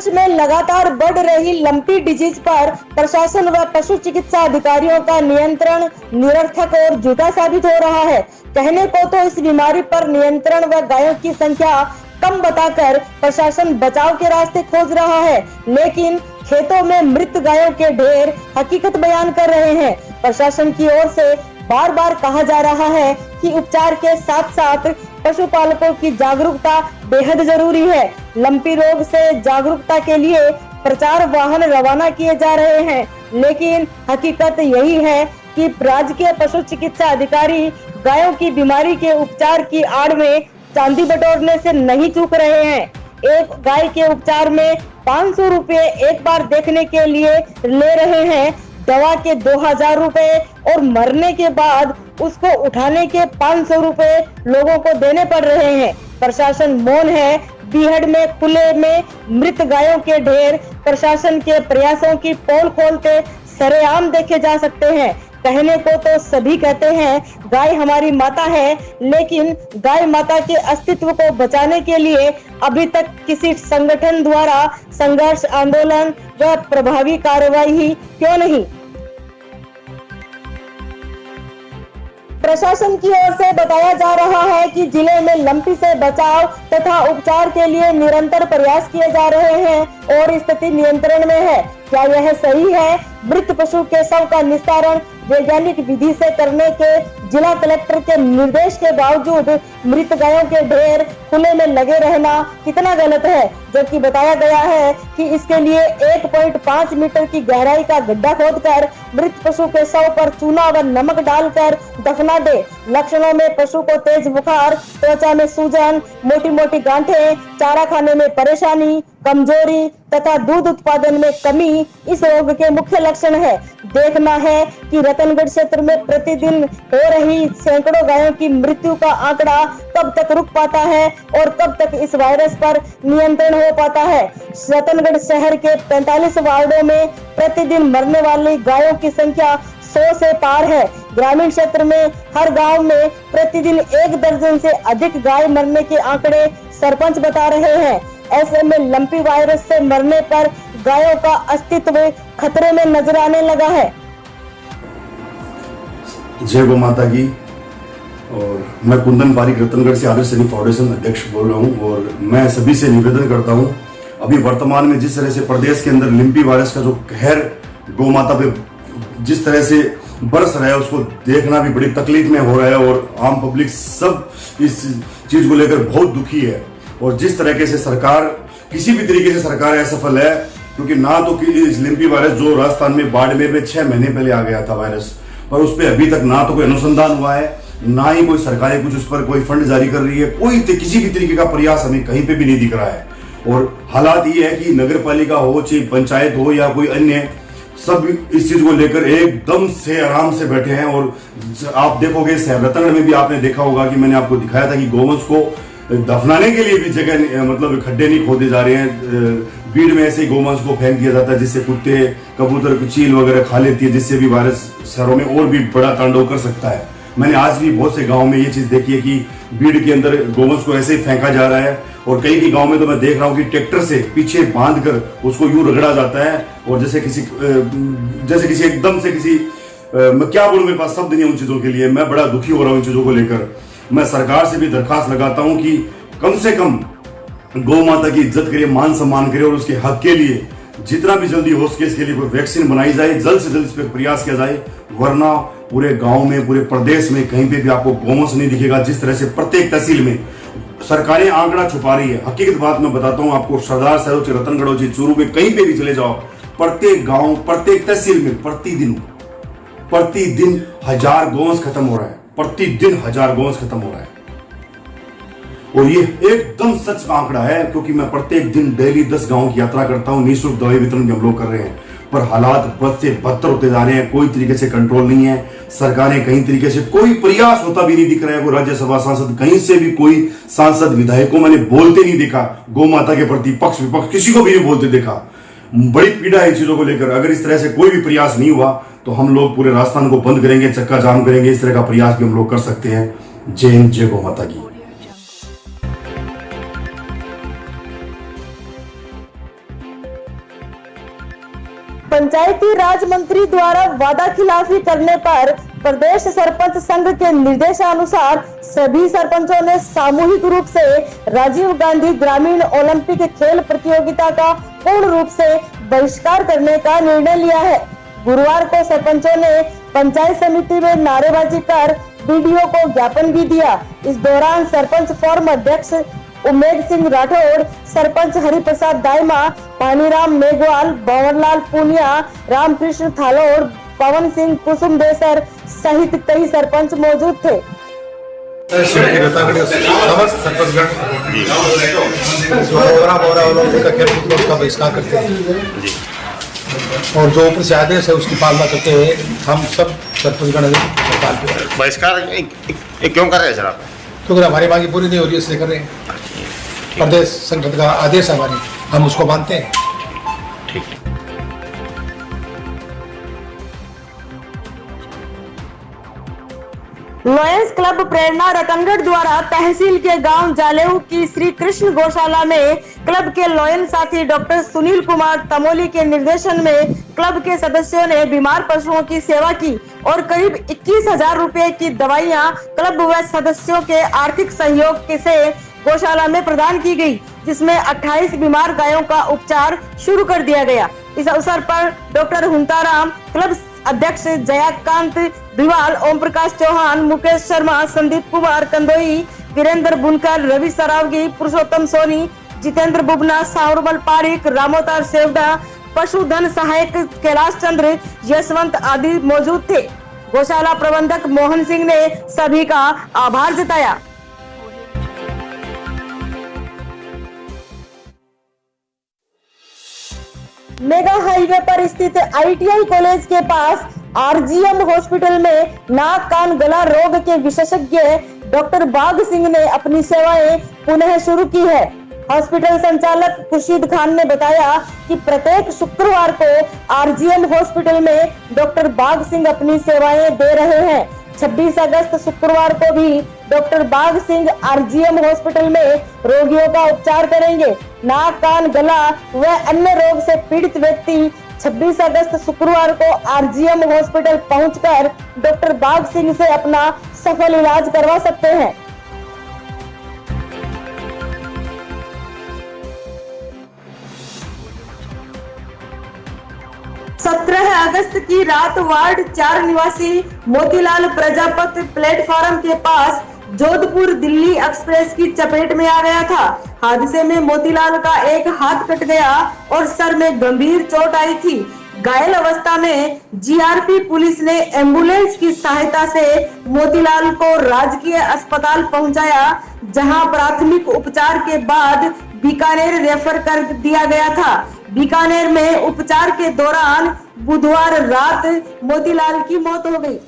गोवंश में लगातार बढ़ रही लंपी डिजीज पर प्रशासन व पशु चिकित्सा अधिकारियों का नियंत्रण निरर्थक और झूठा साबित हो रहा है। कहने को तो इस बीमारी पर नियंत्रण व गायों की संख्या कम बताकर प्रशासन बचाव के रास्ते खोज रहा है, लेकिन खेतों में मृत गायों के ढेर हकीकत बयान कर रहे हैं। प्रशासन की ओर से बार बार कहा जा रहा है कि उपचार के साथ साथ पशुपालकों की जागरूकता बेहद जरूरी है। लंपी रोग से जागरूकता के लिए प्रचार वाहन रवाना किए जा रहे हैं, लेकिन हकीकत यही है कि राजकीय पशु चिकित्सा अधिकारी गायों की बीमारी के उपचार की आड़ में चांदी बटोरने से नहीं चूक रहे हैं। एक गाय के उपचार में 500 रुपए एक बार देखने के लिए ले रहे हैं, दवा के 2000 रुपए और मरने के बाद उसको उठाने के 500 रुपए लोगों को देने पड़ रहे हैं। प्रशासन मौन है। बीहड़ में खुले में मृत गायों के ढेर प्रशासन के प्रयासों की पोल खोलते सरेआम देखे जा सकते हैं। कहने को तो सभी कहते हैं गाय हमारी माता है, लेकिन गाय माता के अस्तित्व को बचाने के लिए अभी तक किसी संगठन द्वारा संघर्ष आंदोलन व प्रभावी कार्रवाई ही क्यों नहीं। प्रशासन की ओर से बताया जा रहा है कि जिले में लंपी से बचाव तथा उपचार के लिए निरंतर प्रयास किए जा रहे हैं और स्थिति नियंत्रण में है। क्या यह सही है? मृत पशु के शव का निस्तारण वैज्ञानिक विधि से करने के जिला कलेक्टर के निर्देश के बावजूद मृत गायों के ढेर खुले में लगे रहना कितना गलत है, जबकि बताया गया है कि इसके लिए 1.5 मीटर की गहराई का गड्ढा खोदकर मृत पशु के शव पर चूना व नमक डालकर दफना दे। लक्षणों में पशु को तेज बुखार, त्वचा में सूजन, मोटी मोटी गांठें, चारा खाने में परेशानी, कमजोरी तथा दूध उत्पादन में कमी इस रोग के मुख्य लक्षण है। देखना है कि रतनगढ़ क्षेत्र में प्रतिदिन हो रही सैकड़ों गायों की मृत्यु का आंकड़ा कब तक रुक पाता है और कब तक इस वायरस पर नियंत्रण हो पाता है। रतनगढ़ शहर के 45 वार्डों में प्रतिदिन मरने वाली गायों की संख्या 100 से पार है। ग्रामीण क्षेत्र में हर गांव में प्रतिदिन 1 दर्जन से अधिक गाय मरने के आंकड़े सरपंच बता रहे हैं। ऐसे में लंपी वायरस से मरने पर गायों का अस्तित्व खतरे में नजर आने लगा है। जय गौ माता की। और मैं कुंदन पारिक रतनगढ़ से आदर्श सैनिक फाउंडेशन अध्यक्ष बोल रहा हूँ और मैं सभी से निवेदन करता हूँ, अभी वर्तमान में जिस तरह से प्रदेश के अंदर लंपी वायरस का जो कहर गौ माता पे जिस तरह से बरस रहा है उसको देखना भी बड़ी तकलीफ में हो रहा है और आम पब्लिक सब इस चीज को लेकर बहुत दुखी है। और जिस तरीके से सरकार किसी भी तरीके से सरकार असफल है, क्योंकि ना तो इस लंपी वायरस जो राजस्थान में बाड़मेर में 6 महीने पहले आ गया था वायरस, और उस पर अभी तक ना तो कोई अनुसंधान हुआ है, ना ही कोई सरकारें कुछ उस पर कोई फंड जारी कर रही है। कोई किसी भी तरीके का प्रयास हमें कहीं पे भी नहीं दिख रहा है। और हालात ये है कि नगर पालिका हो चाहे पंचायत हो या कोई अन्य, सब इस चीज को लेकर एकदम से आराम से बैठे हैं। और आप देखोगे रतनगढ़ में भी आपने देखा होगा कि मैंने आपको दिखाया था कि गौवंश को दफनाने के लिए भी जगह मतलब खड्डे नहीं खोदे जा रहे हैं। भीड़ में ऐसे ही गौवंश को फेंक दिया जाता है जिससे कुत्ते कबूतर चील वगैरह खा लेती है, जिससे भी वायरस शहरों में और भी बड़ा तांडव कर सकता है। मैंने आज भी बहुत से गांव में ये चीज देखी है कि भीड़ के अंदर गौवंश को ऐसे ही फेंका जा रहा है। और कई गांव में तो मैं देख रहा हूँ कि ट्रैक्टर से पीछे बांध कर उसको यूं रगड़ा जाता है और जैसे किसी एकदम से किसी मैं क्या बोलूं, मेरे पास शब्द नहीं है उन चीजों के लिए। मैं बड़ा दुखी हो रहा हूँ इन चीजों को लेकर। मैं सरकार से भी दरखास्त लगाता हूं कि कम से कम गौ माता की इज्जत करिए, मान सम्मान करिए और उसके हक के लिए जितना भी जल्दी हो सके इसके लिए कोई वैक्सीन बनाई जाए, जल्द से जल्द इस पर प्रयास किया जाए। वरना पूरे गांव में, पूरे प्रदेश में कहीं पे भी आपको गौवंश नहीं दिखेगा। जिस तरह से प्रत्येक तहसील में सरकारें आंकड़ा छुपा रही है, हकीकत बात मैं बताता हूँ आपको, सरदार सरोज, रतनगढ़ हो, चूरू में कहीं पे भी चले जाओ, प्रत्येक गाँव प्रत्येक तहसील में प्रतिदिन 1000 गौवंश खत्म हो रहा है। प्रतिदिन 1000 गौवंश खत्म हो रहा है। और ये एकदम सच का आंकड़ा है, क्योंकि मैं प्रत्येक दिन डेली 10 गांवों की यात्रा करता हूं। निःशुल्क दवाई वितरण भी हम लोग कर रहे हैं, पर हालात बद से बदतर होते जा रहे हैं। कोई तरीके से कंट्रोल नहीं है। सरकारें कहीं तरीके से कोई प्रयास होता भी नहीं दिख रहा है। कोई राज्यसभा सांसद, कहीं से भी कोई सांसद विधायक को मैंने बोलते नहीं देखा गौ माता के प्रति, पक्ष विपक्ष किसी को भी नहीं बोलते देखा। बड़ी पीड़ा है इन चीजों को लेकर। अगर इस तरह से कोई भी प्रयास नहीं हुआ तो हम लोग पूरे राजस्थान को बंद करेंगे, चक्का जाम करेंगे। इस तरह का प्रयास भी हम लोग कर सकते हैं। जय हिंद, जय गौ माता की। पंचायती राज मंत्री द्वारा वादा खिलाफी करने पर प्रदेश सरपंच संघ के निर्देशानुसार सभी सरपंचों ने सामूहिक रूप से राजीव गांधी ग्रामीण ओलंपिक खेल प्रतियोगिता का पूर्ण रूप से बहिष्कार करने का निर्णय लिया है। गुरुवार को सरपंचों ने पंचायत समिति में नारेबाजी कर बीडीओ को ज्ञापन भी दिया। इस दौरान सरपंच फोरम अध्यक्ष उमेद सिंह राठौड़, सरपंच हरिप्रसाद दाइमा, पानीराम मेघवाल, भंवरलाल पूनिया, रामकृष्ण थालोड़, पवन सिंह कुसुमदेसर सहित कई सरपंच मौजूद थे। का बहिष्कार करते हैं और जो ऊपर से आदेश है उसकी पालना करते हुए हम सब सरपंचगण बहिष्कार क्यों कर रहे हैं सर आप? क्योंकि हमारी मांगी पूरी नहीं हो रही है इसलिए कर रहे हैं। प्रदेश संगठन का आदेश है हमारी, हम उसको मानते हैं। ठीक। लॉयंस क्लब प्रेरणा रतनगढ़ द्वारा तहसील के गांव जालेहू की श्री कृष्ण गौशाला में क्लब के लॉयन साथी डॉक्टर सुनील कुमार तमोली के निर्देशन में क्लब के सदस्यों ने बीमार पशुओं की सेवा की और करीब 21,000 रुपए की दवाइयां क्लब व सदस्यों के आर्थिक सहयोग से गौशाला में प्रदान की गई, जिसमें 28 बीमार गायों का उपचार शुरू कर दिया गया। इस अवसर पर डॉक्टर हुंताराम, क्लब अध्यक्ष जयाकांत भिवाल, ओम प्रकाश चौहान, मुकेश शर्मा, संदीप कुमार कंदोई, वीरेंद्र बुनकर, रवि सरावगी, पुरुषोत्तम सोनी, जितेंद्र बुबना, सावरमल पारिक, रामोतार सेवडा, पशुधन सहायक कैलाश चंद्र, यशवंत आदि मौजूद थे। गौशाला प्रबंधक मोहन सिंह ने सभी का आभार जताया। मेगा हाईवे पर स्थित ITI कॉलेज के पास RGM हॉस्पिटल में नाक कान गला रोग के विशेषज्ञ डॉक्टर बाघ सिंह ने अपनी सेवाएं पुनः शुरू की है। हॉस्पिटल संचालक खुर्शीद खान ने बताया कि प्रत्येक शुक्रवार को RGM हॉस्पिटल में डॉक्टर बाघ सिंह अपनी सेवाएं दे रहे हैं। 26 अगस्त शुक्रवार को भी डॉक्टर बाघ सिंह RGM हॉस्पिटल में रोगियों का उपचार करेंगे। नाक कान गला व अन्य रोग से पीड़ित व्यक्ति 26 अगस्त शुक्रवार को RGM हॉस्पिटल पहुंचकर डॉक्टर बाघ सिंह से अपना सफल इलाज करवा सकते हैं। अगस्त की रात वार्ड 4 निवासी मोतीलाल प्रजापति प्लेटफॉर्म के पास जोधपुर दिल्ली एक्सप्रेस की चपेट में आ गया था। हादसे में मोतीलाल का एक हाथ कट गया और सर में गंभीर चोट आई थी। घायल अवस्था में जीआरपी पुलिस ने एम्बुलेंस की सहायता से मोतीलाल को राजकीय अस्पताल पहुंचाया, जहां प्राथमिक उपचार के बाद बीकानेर रेफर कर दिया गया था। बीकानेर में उपचार के दौरान बुधवार रात मोतीलाल की मौत हो गई।